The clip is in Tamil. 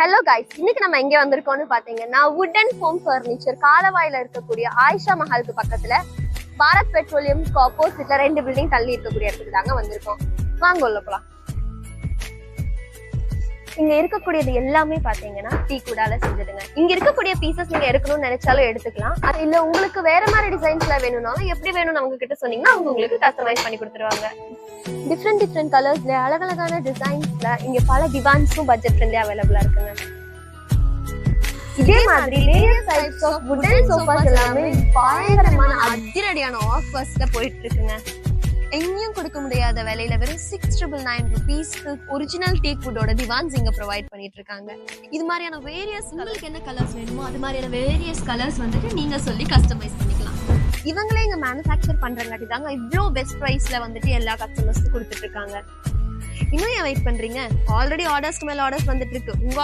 ஹலோ கைஸ், இன்னைக்கு நம்ம எங்க வந்திருக்கோம்னு பாத்தீங்கன்னா வுடன் ஹோம் ஃபர்னிச்சர் காலவாயில இருக்கக்கூடிய ஆயிஷா மஹாலுக்கு பக்கத்துல பாரத் பெட்ரோலியம் ஆப்போசிட்ல 2 பில்டிங் தள்ளி இருக்கக்கூடிய இடத்துக்கு தாங்க வந்திருக்கோம். வாங்க உள்ள போலாம். இங்க இருக்கக்கூடியது எல்லாமே பாத்தீங்கன்னா டீ குடால செஞ்சதுங்க. இங்க இருக்கக்கூடிய பீசஸ் நீங்க எடுக்கணும்னு நினைச்சாலும் எடுத்துக்கலாம். அது இல்ல உங்களுக்கு வேற மாதிரி டிசைன்ஸ்ல வேணும்னாலும் எப்படி வேணும்னு அவங்க கிட்ட சொன்னீங்கன்னா அவங்க உங்களுக்கு கஸ்டமைஸ் பண்ணி கொடுத்துருவாங்க. டிஃப்ரெண்ட் கலர்ஸ்ல அழகழகான டிசைன்ஸ்ல இங்க பல டிவான்ஸும் பட்ஜெட் ஃப்ரெண்ட்லி அவைலபிளா இருக்குங்க. இதே மாதிரி வேரியஸ் டைப்ஸ் ஆஃப் வுடன் சோஃபாஸ் எல்லாமே பயங்கரமான அதிரடியான ஆஃபர்ஸ்ல போயிட்டு இருக்குங்க. எங்கேயும் கொடுக்க முடியாத விலையில வெறும் 699 ருபீஸ்க்கு ஒரிஜினல் டீக் வுட்டோட திவான்ஸ் இங்க ப்ரொவைட் பண்ணிட்டு இருக்காங்க. இது மாதிரியான வேரியஸ் உங்களுக்கு என்ன கலர்ஸ் வேணுமோ அது மாதிரியான வேரியஸ் கலர்ஸ் வந்துட்டு நீங்க சொல்லி கஸ்டமைஸ் பண்ணிக்கலாம். இவங்களே இங்க மேனுஃபேக்சர் பண்றங்காட்டி தாங்க இவ்வளோ பெஸ்ட் ப்ரைஸ்ல வந்துட்டு எல்லா கஸ்டமர்ஸ்க்கு கொடுத்துட்டு இருக்காங்க. இன்னும் ஏன் வெயிட் பண்றீங்க? ஆல்ரெடி ஆர்டர்ஸ்க்கு மேல ஆர்டர்ஸ் வந்துட்டு இருக்கு. உங்க